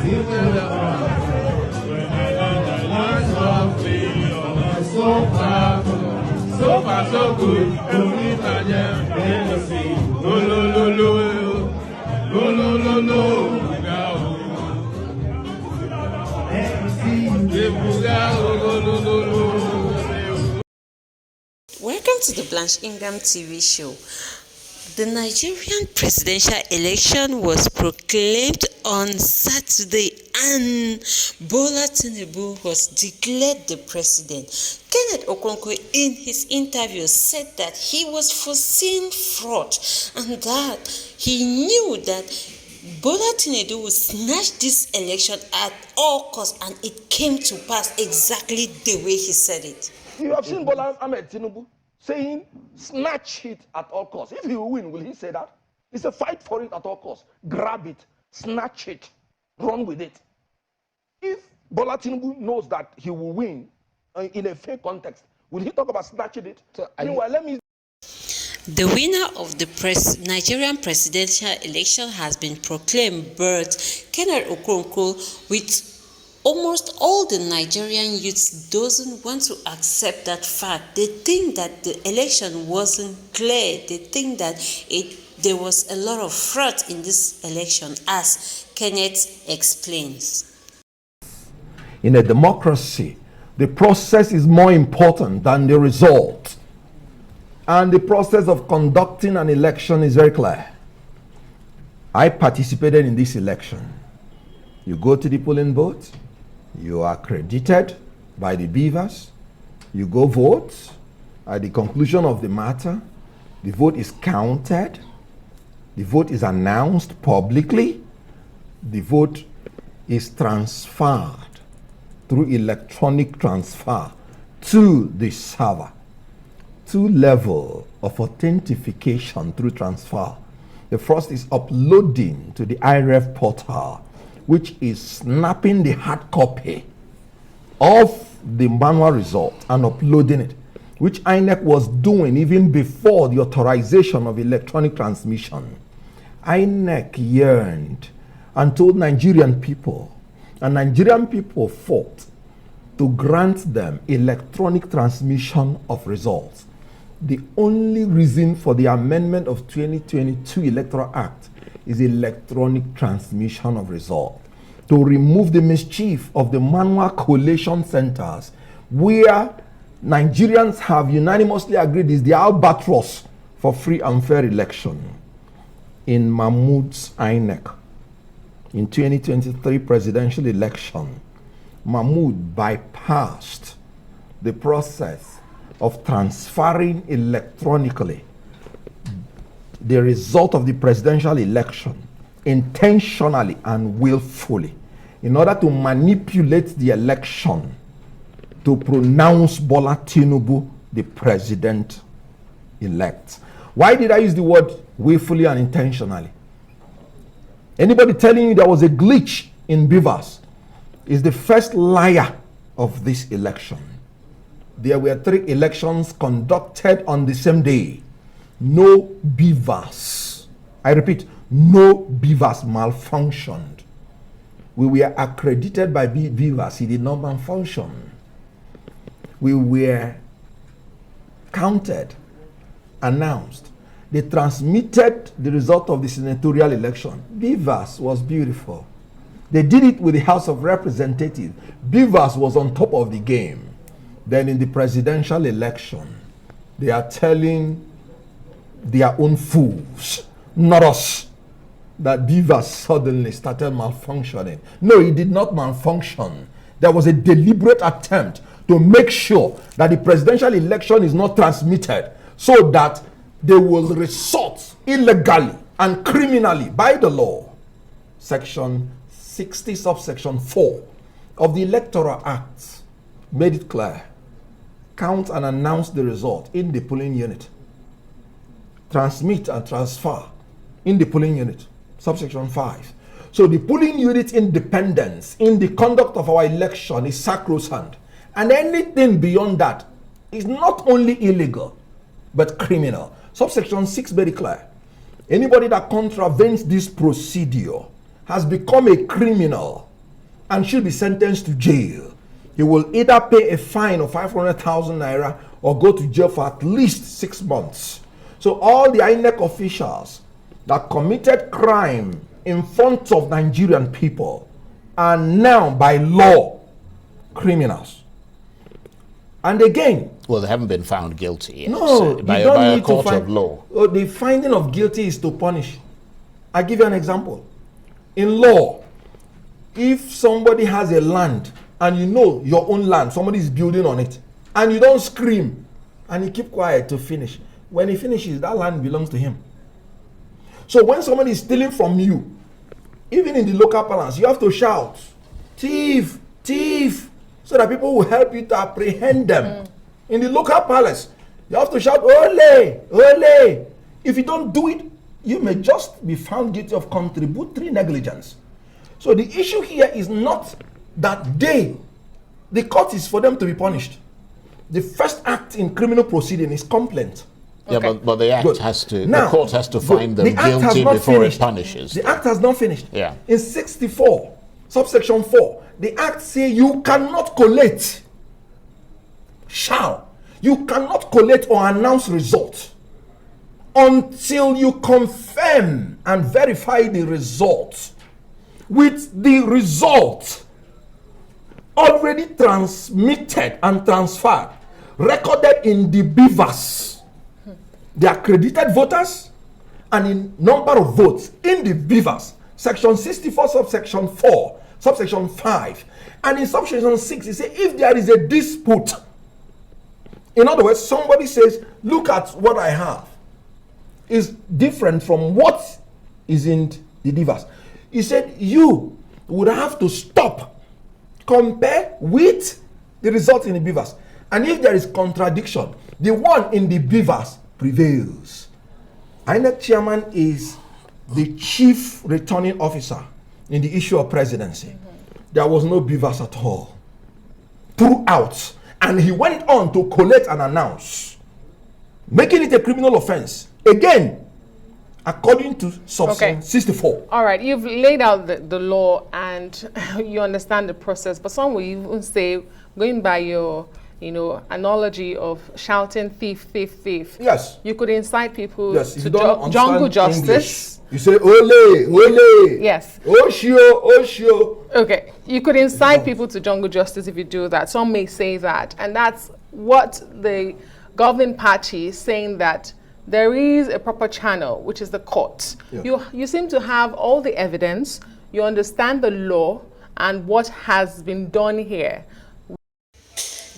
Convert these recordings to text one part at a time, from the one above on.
So far, so good. Welcome to the Blanche Ingham TV show. The Nigerian presidential election was proclaimed on Saturday and Bola Tinubu was declared the president. Kenneth Okonkwo in his interview said that he was foreseeing fraud and that he knew that Bola Tinubu would snatch this election at all costs, and it came to pass exactly the way he said it. You have seen Bola Ahmed Tinubu saying, snatch it at all costs. If he will win, will he say that? It's a fight for it at all costs. Grab it, snatch it, run with it. If Bola Tinubu knows that he will win in a fair context, will he talk about snatching it? So, anyway, The winner of the Nigerian presidential election has been proclaimed, but Kenneth Okonkwo, with almost all the Nigerian youths, doesn't want to accept that fact. They think that the election wasn't clear. They think that there was a lot of fraud in this election, as Kenneth explains. In a democracy, the process is more important than the result. And the process of conducting an election is very clear. I participated in this election. You go to the polling booth, you are accredited by the beavers, you go vote. At the conclusion of the matter, the vote is counted, the vote is announced publicly, the vote is transferred through electronic transfer to the server. Two levels of authentication through transfer. The first is uploading to the IREF portal, which is snapping the hard copy of the manual result and uploading it, which INEC was doing even before the authorization of electronic transmission. INEC yearned and told Nigerian people, and Nigerian people fought to grant them electronic transmission of results. The only reason for the amendment of 2022 Electoral Act is electronic transmission of result, to remove the mischief of the manual collation centers, where Nigerians have unanimously agreed is the albatross for free and fair election. In Mahmoud's INEC, in 2023 presidential election, Mahmoud bypassed the process of transferring electronically the result of the presidential election intentionally and willfully in order to manipulate the election to pronounce Bola Tinubu the president-elect. Why did I use the word willfully and intentionally? Anybody telling you there was a glitch in beavers is the first liar of this election. There were 3 elections conducted on the same day. No beavers. I repeat, no beavers malfunctioned. We were accredited by beavers. He did not malfunction. We were counted, announced. They transmitted the result of the senatorial election. Beavers was beautiful. They did it with the House of Representatives. Beavers was on top of the game. Then in the presidential election, they are telling their own fools, not us, that beavers suddenly started malfunctioning. No, it did not malfunction. There was a deliberate attempt to make sure that the presidential election is not transmitted, so that they will resort illegally and criminally by the law. Section 60, subsection 4 of the Electoral Act made it clear. Count and announce the result in the polling unit. Transmit and transfer in the polling unit. Subsection 5. So the polling unit independence in the conduct of our election is sacrosanct. And anything beyond that is not only illegal, but criminal. Subsection 6 very clear. Anybody that contravenes this procedure has become a criminal and should be sentenced to jail. He will either pay a fine of 500,000 naira or go to jail for at least 6 months. So all the INEC officials that committed crime in front of Nigerian people are now by law criminals. And again, well, they haven't been found guilty yet. No, by you don't a need court to find, of law. The finding of guilty is to punish. I give you an example. In law, if somebody has a land and you know your own land, somebody is building on it, and you don't scream and you keep quiet to finish, when he finishes, that land belongs to him. So when somebody is stealing from you, even in the local parlance, you have to shout, thief, thief, so that people will help you to apprehend them. In the local palace, you have to shout, ole, ole. If you don't do it, you may just be found guilty of contributory negligence. So the issue here is not that the court is for them to be punished. The first act in criminal proceeding is complaint. Yeah, Okay. but the act has to, the court has to find them guilty before it punishes. The act has not finished. Yeah. In 64, subsection 4, the act says you cannot collate, you cannot collate or announce results until you confirm and verify the results with the result already transmitted and transferred, recorded in the beavers, the accredited voters, and in number of votes in the beavers. Section 64, subsection 4, subsection 5. And in subsection 6, it says if there is a dispute, in other words, somebody says, look at what I have, is different from what is in the beavers. He said you would have to stop, compare with the result in the beavers. And if there is contradiction, the one in the beavers prevails. INEC chairman is the chief returning officer in the issue of presidency. There was no beavers at all throughout. And he went on to collect and announce, making it a criminal offense. Again, according to subsection 64. All right, you've laid out the law and you understand the process, but some will even say, going by your analogy of shouting thief, thief, thief. Yes. You could incite people Yes, if to you don't jungle understand justice. English, you say ole, ole. Yes. Oshio, oshio. Okay, you could incite people to jungle justice if you do that. Some may say that, and that's what the governing party is saying, that there is a proper channel, which is the court. Yeah. You seem to have all the evidence, you understand the law and what has been done here.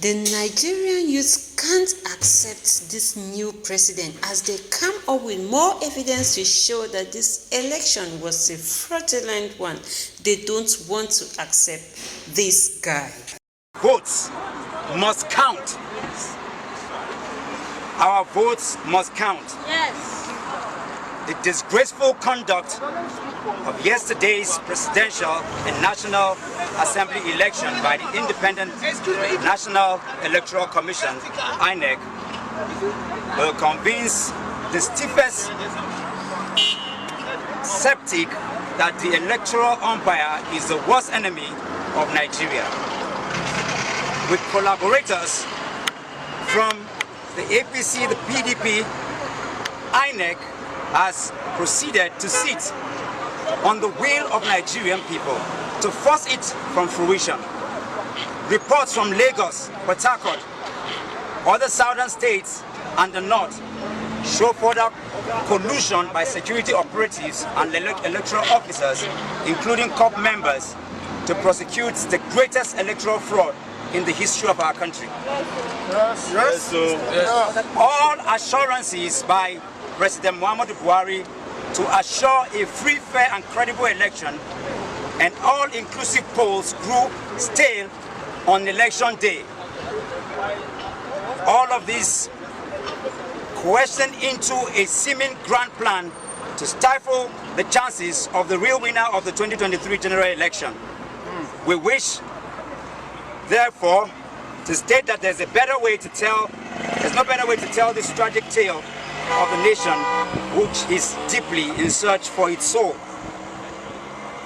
The Nigerian youth can't accept this new president as they come up with more evidence to show that this election was a fraudulent one. They don't want to accept this guy. Votes must count. Our votes must count. Yes. The disgraceful conduct of yesterday's presidential and national assembly election by the Independent National Electoral Commission, INEC, will convince the stiffest skeptic that the electoral umpire is the worst enemy of Nigeria. With collaborators from the APC, the PDP, INEC has proceeded to sit on the will of Nigerian people to force it from fruition. Reports from Lagos, Port Harcourt, other southern states and the north show further collusion by security operatives and electoral officers, including COP members, to prosecute the greatest electoral fraud in the history of our country. All assurances by President Muhammadu Buhari to assure a free, fair and credible election and all-inclusive polls grew stale on election day. All of this question into a seeming grand plan to stifle the chances of the real winner of the 2023 general election. We wish, therefore, to state that there's no better way to tell this tragic tale of the nation, which is deeply in search for its soul.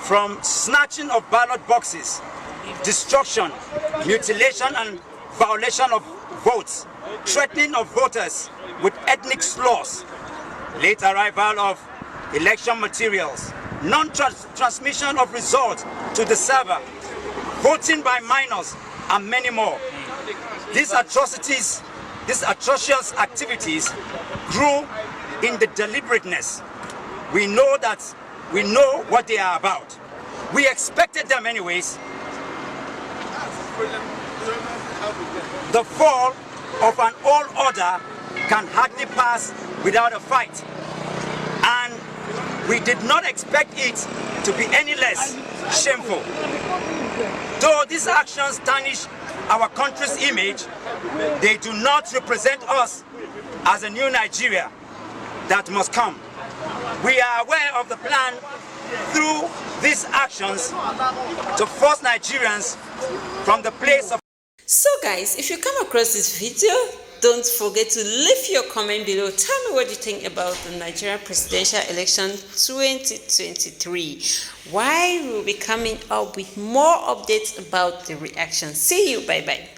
From snatching of ballot boxes destruction, mutilation and violation of votes, threatening of voters with ethnic slurs, late arrival of election materials, non-transmission of results to the server, voting by minors, and many more. These atrocious activities grew in the deliberateness. We know what they are about. We expected them anyways. The fall of an old order can hardly pass without a fight. And we did not expect it to be any less shameful. Though these actions tarnish our country's image, they do not represent us as a new Nigeria that must come. We are aware of the plan through these actions to force Nigerians from the place of. So guys, if you come across this video, don't forget to leave your comment below. Tell me what you think about the Nigerian presidential election 2023. Why we'll be coming up with more updates about the reaction. See you. Bye bye.